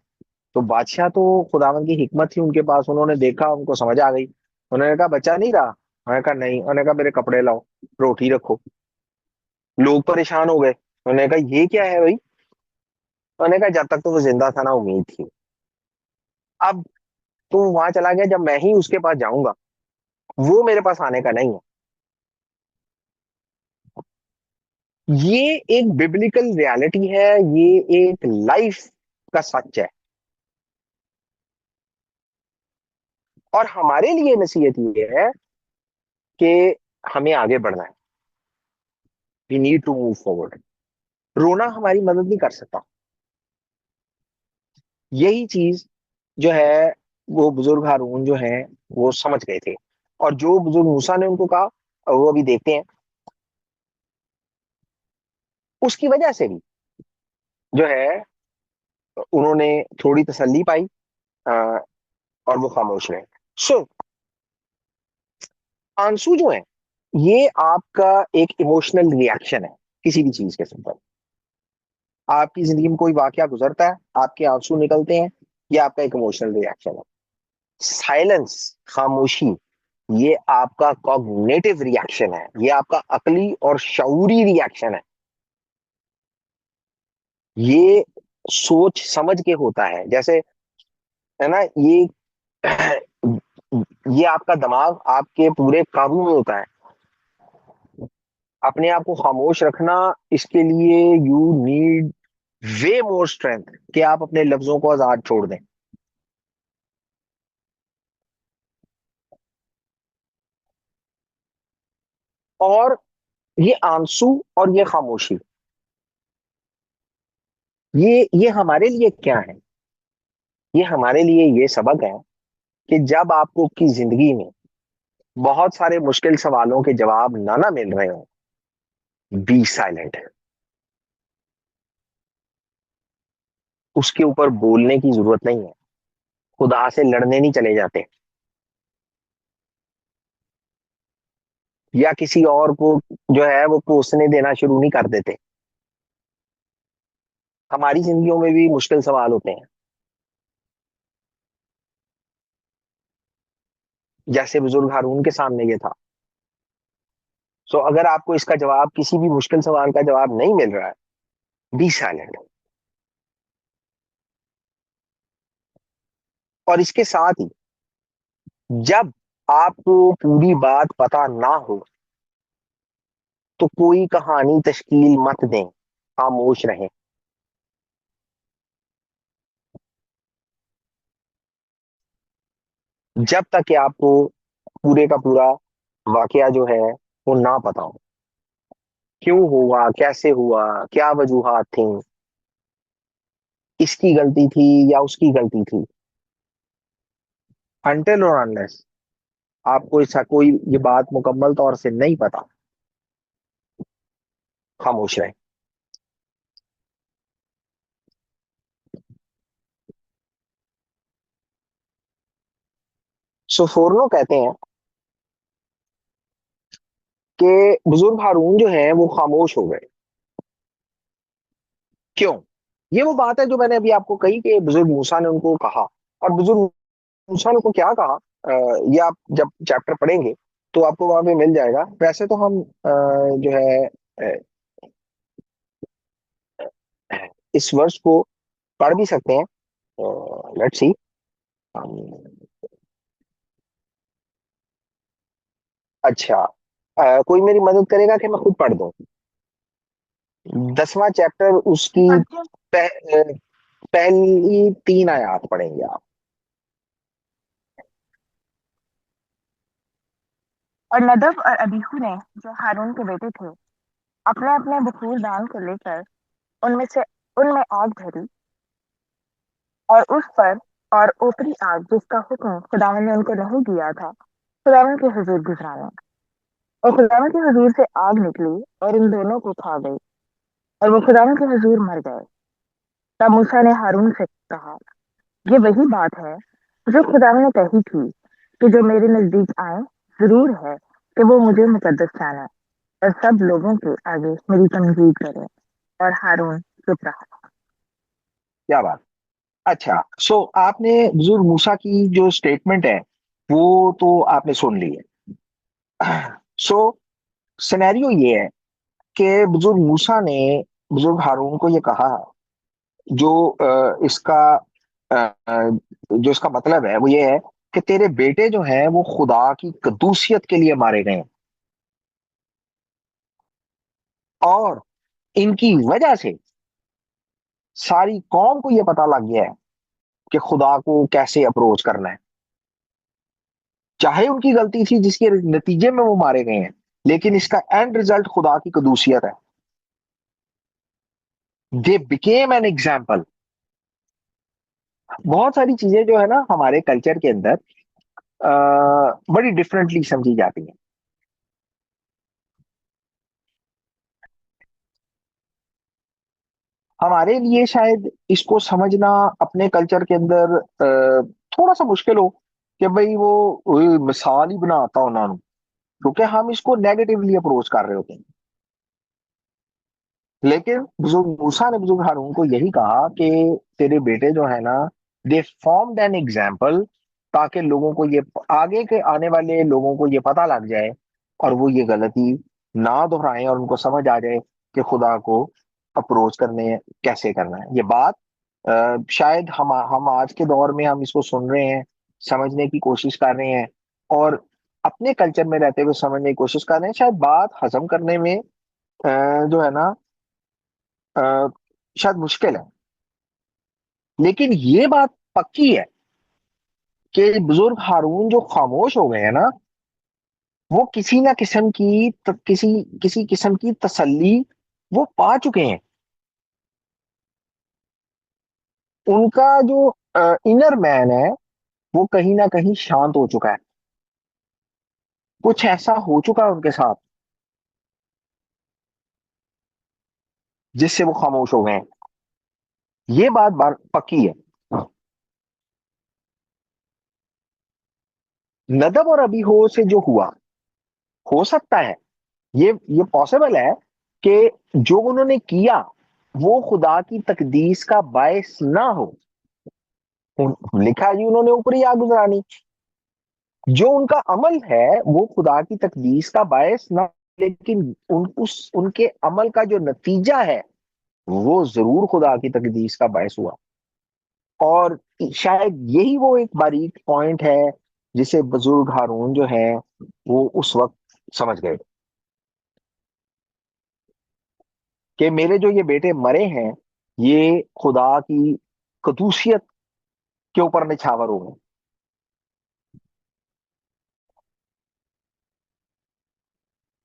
तो बादशाह तो खुदावंद की हिकमत थी उनके पास, उन्होंने देखा, उनको समझ आ गई। उन्होंने कहा बच्चा नहीं रहा, उन्होंने कहा नहीं, उन्होंने कहा मेरे कपड़े लाओ, रोटी रखो। लोग परेशान हो गए, उन्होंने कहा ये क्या है भाई। उन्होंने कहा जब तक तो वो जिंदा था ना उम्मीद थी। अब तू वहां चला गया, जब मैं ही उसके पास जाऊंगा, वो मेरे पास आने का नहीं है। ये एक बिब्लिकल रियलिटी है, ये एक लाइफ का सच है। और हमारे लिए नसीहत ये है कि हमें आगे बढ़ना है। We need to move forward. रोना हमारी मदद नहीं कर सकता। यही चीज जो है वो बुजुर्ग हारून जो है वो समझ गए थे, और जो बुजुर्ग मूसा ने उनको कहा वो अभी देखते हैं। उसकी वजह से भी जो है उन्होंने थोड़ी तसल्ली पाई, अ, और वो खामोश रहे। सो आंसू जो है ये आपका एक इमोशनल रिएक्शन है किसी भी चीज के संदर्भ। आपकी जिंदगी में कोई वाकया गुजरता है, आपके आंसू निकलते हैं, ये आपका एक इमोशनल रिएक्शन है। साइलेंस, खामोशी, ये आपका कॉग्निटिव रिएक्शन है, ये आपका अकली और शऊरी रिएक्शन है। ये सोच समझ के होता है, जैसे है ना, ये आपका दिमाग आपके पूरे काबू में होता है। अपने आप को खामोश रखना, इसके लिए you need way more strength कि आप अपने लफ्जों को आजाद छोड़ दें। और ये आंसू और ये खामोशी, ये हमारे लिए क्या है? ये हमारे लिए ये सबक है कि जब आपको की जिंदगी में बहुत सारे मुश्किल सवालों के जवाब ना मिल रहे हो, बी साइलेंट। उसके ऊपर बोलने की जरूरत नहीं है। खुदा से लड़ने नहीं चले जाते, या किसी और को जो है वो कोसने देना शुरू नहीं कर देते। हमारी जिंदगियों में भी मुश्किल सवाल होते हैं, जैसे बुजुर्ग हारून के सामने ये था। सो अगर आपको इसका जवाब, किसी भी मुश्किल सवाल का जवाब नहीं मिल रहा है, बी साइलेंट। और इसके साथ ही जब आपको पूरी बात पता ना हो तो कोई कहानी तश्कील मत दें, खामोश रहें। जब तक कि आपको पूरे का पूरा वाकया जो है वो ना पता हो, क्यों हुआ, कैसे हुआ, क्या वजूहात थी, इसकी गलती थी या उसकी गलती थी। अनटिल और अनलेस आपको इसका कोई ये बात मुकम्मल तौर से नहीं पता, खामोश रहें। सो फोरनो कहते हैं कि बुजुर्ग हारून जो है वो खामोश हो गए। क्यों? ये वो बात है जो मैंने अभी आपको कही कि बुजुर्ग मूसा ने उनको कहा। और बुजुर्ग मूसा ने उनको क्या कहा, ये आप जब चैप्टर पढ़ेंगे तो आपको वहां पे मिल जाएगा। वैसे तो हम जो है इस वर्ष को पढ़ भी सकते हैं। Let's see. अच्छा, कोई मेरी मदद करेगा कि मैं खुद पढ़ दूं? 10वां चैप्टर उसकी पहली 3 आयत पढ़ेंगे आप। और नदब और अबीहू ने, जो हारून के बेटे थे, अपने अपने बखूर दान को लेकर उनमें आग धरी, और उस पर और ऊपरी आग जिसका हुक्म खुदावन ने उनको नहीं दिया था खुदावन के हुजूर गुजराने। और खुदावन के हुजूर से आग निकली और इन दोनों को खा गई, और वो खुदावन के हुजूर मर गए। तब मूसा ने हारून से कहा, ये वही बात है जो खुदावन ने कही थी कि जो मेरे नजदीक आए, जरूर है कि वो मुझे मुकद्दस जाने और सब लोगों के आगे मेरी तमजीद करे। और हारून चुप रहा। क्या बात। अच्छा, सो आपने बुजुर्ग मूसा की जो स्टेटमेंट है वो तो आपने सुन ली है। सो सिनेरियो ये है कि बुजुर्ग मूसा ने बुजुर्ग हारून को ये कहा, जो जो इसका मतलब है वो ये है कि तेरे बेटे जो हैं वो खुदा की कदूसियत के लिए मारे गए हैं। और इनकी वजह से सारी कौम को ये पता लग गया है कि खुदा को कैसे अप्रोच करना है। चाहे उनकी गलती थी जिसके नतीजे में वो मारे गए हैं, लेकिन इसका एंड रिजल्ट खुदा की कदूसियत है। They became an example. बहुत सारी चीजें जो है ना हमारे कल्चर के अंदर बड़ी डिफरेंटली समझी जाती हैं। हमारे लिए शायद इसको समझना अपने कल्चर के अंदर थोड़ा सा मुश्किल हो कि भाई वो मिसाल ही बनाता उन्होंने, क्योंकि हम इसको नेगेटिवली अप्रोच कर रहे होते हैं। लेकिन बुजुर्ग मूसा ने बुजुर्ग हारून को यही कहा कि तेरे बेटे जो है ना, दे फॉर्म्ड एन एग्जाम्पल, ताकि लोगों को ये, आगे के आने वाले लोगों को ये पता लग जाए और वो ये गलती ना दोहराएं और उनको समझ आ जाए कि खुदा को अप्रोच करने कैसे करना है। ये बात शायद हम आज के दौर में हम इसको सुन रहे हैं, समझने की कोशिश कर रहे हैं और अपने कल्चर में रहते हुए समझने की कोशिश कर रहे हैं। शायद बात हजम करने में जो है ना अ, शायद मुश्किल है, लेकिन ये बात पक्की है कि बुजुर्ग हारून जो खामोश हो गए हैं ना, वो किसी ना किस्म की किसी किसी किस्म की तसल्ली वो पा चुके हैं। उनका जो इनर मैन है वो कहीं ना कहीं शांत हो चुका है। कुछ ऐसा हो चुका है उनके साथ जिससे वो खामोश हो गए हैं। ये बात पक्की है। नदब और अबीहो से जो हुआ, हो सकता है ये पॉसिबल है कि जो उन्होंने किया वो खुदा की तकदीस का बायस ना हो। लिखा है जी उन्होंने ऊपरी आग गुजरानी। जो उनका अमल है वो खुदा की तकदीस का बायस ना, लेकिन उनके अमल का जो नतीजा है वो जरूर खुदा की तकदीस का बायस हुआ। और शायद यही वो एक बारीक पॉइंट है जिसे बुजुर्ग हारून जो है वो उस वक्त समझ गए कि मेरे जो ये बेटे मरे हैं ये खुदा की कदूसियत के ऊपर निछावर हो गए।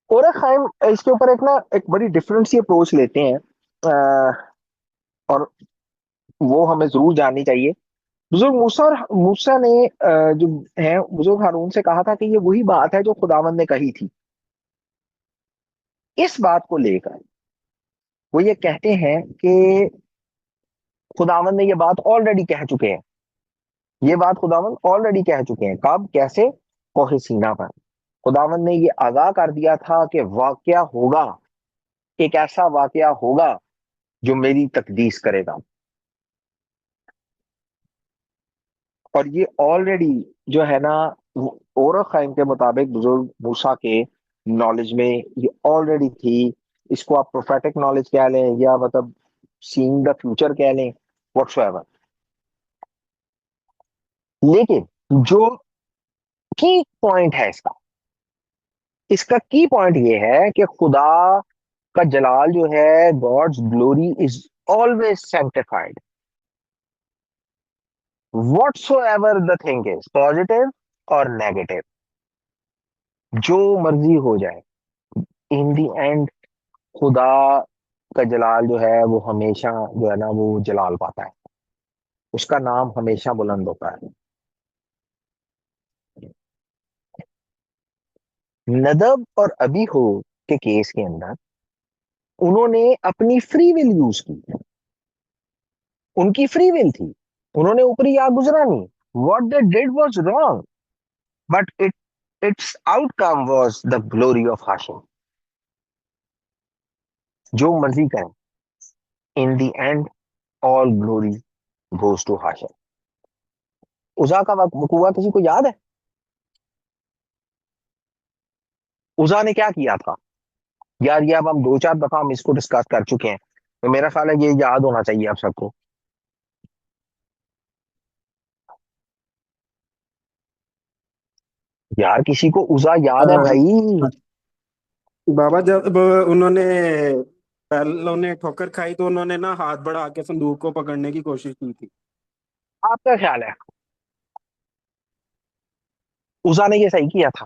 और खाइम इसके ऊपर एक ना एक बड़ी डिफरेंट सी अप्रोच लेते हैं, और वो हमें जरूर जाननी चाहिए। बुजुर्ग मूसा ने जो है बुजुर्ग हारून से कहा था कि ये वही बात है जो खुदावंद ने कही थी। इस बात को लेकर वो ये कहते हैं कि खुदावंद ने ये बात ऑलरेडी कह चुके हैं। ये बात खुदावंद ऑलरेडी कह चुके हैं। कब, कैसे? कोहे सीना पर खुदावंद ने ये आगाह कर दिया था कि वाकया होगा, एक ऐसा वाकया होगा जो मेरी तकदीस करेगा। और ये ऑलरेडी जो है ना और खाइम के मुताबिक बुजुर्ग मूसा के नॉलेज में ये ऑलरेडी थी। इसको आप प्रोफेटिक नॉलेज कह लें या मतलब सीइंग द फ्यूचर कह लें, व्हाटसोएवर। लेकिन जो की पॉइंट है इसका की पॉइंट ये है कि खुदा का जलाल जो है, God's glory is always sanctified, whatsoever the thing is, positive और नेगेटिव, जो मर्जी हो जाए, इन दी एंड खुदा का जलाल जो है वो हमेशा जो है ना वो जलाल पाता है, उसका नाम हमेशा बुलंद होता है। नदब और अबीहू के केस के अंदर उन्होंने अपनी फ्री विल यूज की। उनकी फ्री विल थी, उन्होंने ऊपरी आग गुजरानी। What they did was wrong, but its outcome was the glory of Hashem. जो मर्जी करें, in the end all glory goes to Hashem. उजा का वकूआ किसी को याद है? उजा ने क्या किया था? यार ये अब हम दो चार दफा हम इसको डिस्कस कर चुके हैं, तो मेरा ख्याल है ये याद होना चाहिए आप सबको। यार किसी को उजा याद है भाई? बाबा जब उन्होंने पहलों ने ठोकर खाई तो उन्होंने ना हाथ बढ़ा के संदूक को पकड़ने की कोशिश की थी। आपका ख्याल है उसा ने ये सही किया था?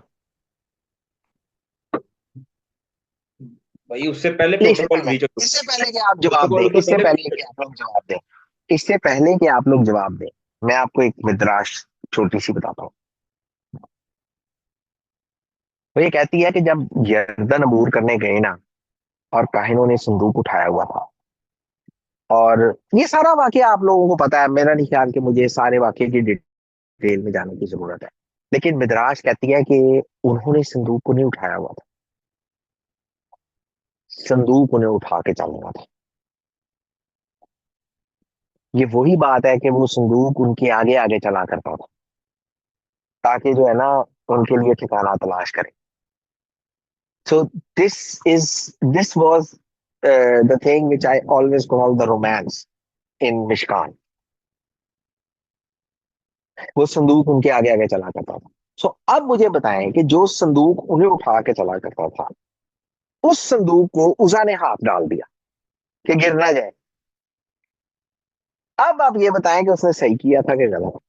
भाई उससे पहले इससे प्रोटोकॉल पहले ब्रीच हो इससे पहले कि आप जवाब प्रोटोकॉल दें, तो इससे पहले पहले कि आप लोग जवाब दें, इससे पहले कि आप लोग जवाब दें, मैं आपको एक मिद्राश छोटी सी बताता हूँ। वो ये कहती है कि जब यरदन अबूर करने गए ना, और काहिनों ने संदूक उठाया हुआ था, और ये सारा वाकया आप लोगों को पता है, मेरा नहीं ख्याल कि मुझे सारे वाकये की डिटेल में जाने की जरूरत है। लेकिन मिद्राश कहती है कि उन्होंने संदूक को नहीं उठाया हुआ था, संदूक उन्हें उठा के चलना था। ये वही बात है कि वो संदूक उनके आगे आगे चला करता था, ताकि जो है ना उनके लिए ठिकाना तलाश करे। So this was the thing which I always call the romance in मिशकान। वो संदूक उनके आगे आगे चला करता था। सो अब मुझे बताएं कि जो संदूक उन्हें उठा के चला करता था, उस संदूक को उजा ने हाथ डाल दिया कि गिर ना जाए। अब आप ये बताएं कि उसने सही किया था कि गलत?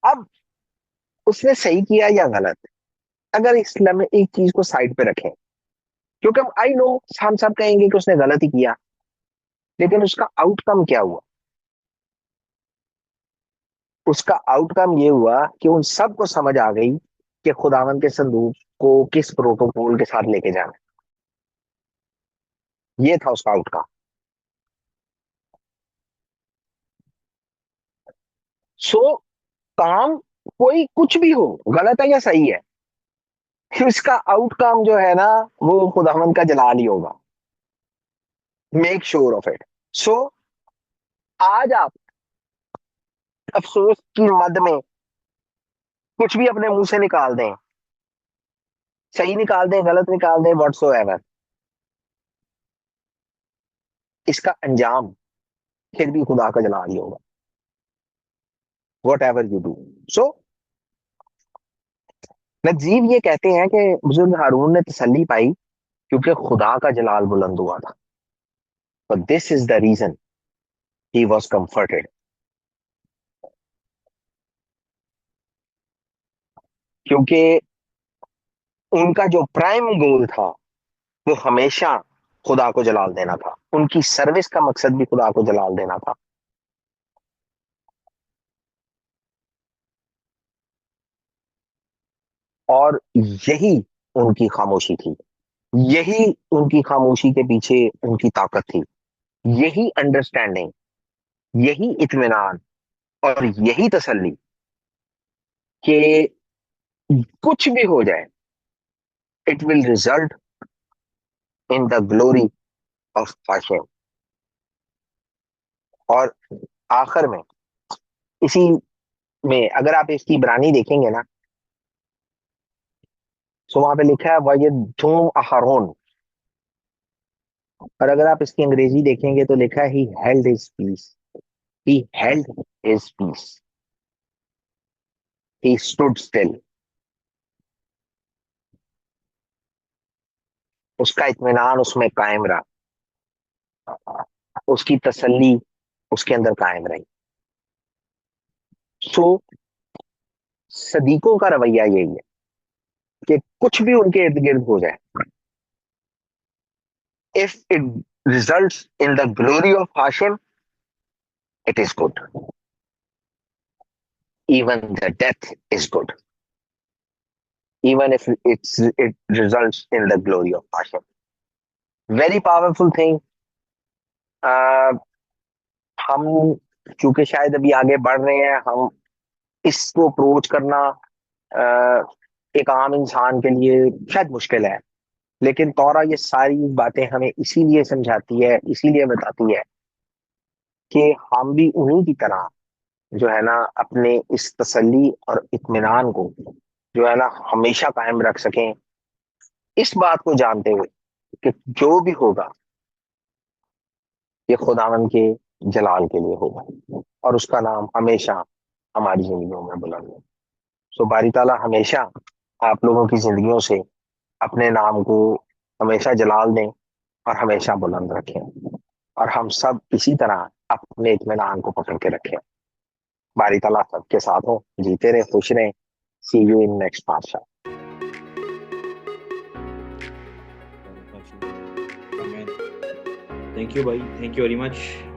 अब उसने सही किया या गलत, अगर इस लम्हे एक चीज को साइड पे रखें, क्योंकि आई नो हम सब कहेंगे कि उसने गलत ही किया, लेकिन उसका आउटकम क्या हुआ? उसका आउटकम ये हुआ कि उन सबको समझ आ गई कि खुदावन के संदूक को किस प्रोटोकॉल के साथ लेके जाना है। ये था उसका आउटकम। सो काम कोई कुछ भी हो, गलत है या सही है, इसका आउटकम जो है ना वो खुदावन का जलाल ही होगा। Make sure of it. So आज आप अफसोस की मद में कुछ भी अपने मुंह से निकाल दें, सही निकाल दें, गलत निकाल दें, व्हाट्सोएवर, इसका अंजाम फिर भी खुदा का जलाल ही होगा, वट एवर यू डू। सो नजीब ये कहते हैं कि बुजुर्ग हारून ने तसल्ली पाई क्योंकि खुदा का जलाल बुलंद हुआ था। But this is the reason he was comforted, क्योंकि उनका जो प्राइम गोल था वो हमेशा खुदा को जलाल देना था। उनकी सर्विस का मकसद भी खुदा को जलाल देना था। और यही उनकी खामोशी थी, यही उनकी खामोशी के पीछे उनकी ताकत थी, यही अंडरस्टैंडिंग, यही इत्मीनान और यही तसल्ली कि कुछ भी हो जाए, it will result in the glory of Hashim. और आखिर में इसी में अगर आप इसकी इब्रानी देखेंगे ना, तो वहां पे लिखा है वयदुम अहरोन, और अगर आप इसकी अंग्रेजी देखेंगे तो लिखा है he held his peace, he held his peace, he stood still. उसका इत्मीनान उसमें कायम रहा, उसकी तसल्ली उसके अंदर कायम रही। सो सदीकों का रवैया यही है कि कुछ भी उनके इर्द गिर्द हो जाए, if it results in the glory of Hashim, it is good, even the death is good, even if it results in the glory of Hashem. Very powerful thing. हम चूंकि शायद अभी आगे बढ़ रहे हैं, हम इसको अप्रोच करना एक आम इंसान के लिए शायद मुश्किल है, लेकिन तौरा ये सारी बातें हमें इसीलिए समझाती है, इसीलिए बताती है कि हम भी उन्हीं की तरह जो है ना अपने इस तसल्ली और इत्मीनान को जो है ना हमेशा कायम रख सकें, इस बात को जानते हुए कि जो भी होगा ये खुदावन के जलाल के लिए होगा और उसका नाम हमेशा हमारी जिंदगियों में बुलंद हो। सो बारी ताला हमेशा आप लोगों की जिंदगियों से अपने नाम को हमेशा जलाल दें और हमेशा बुलंद रखें, और हम सब इसी तरह अपने इत्मीनान को पकड़ के रखें। बारी ताला सबके साथ हो, जीते रहे, खुश रहे। See you in next part. Amen. Thank you, bhai. Thank you very much.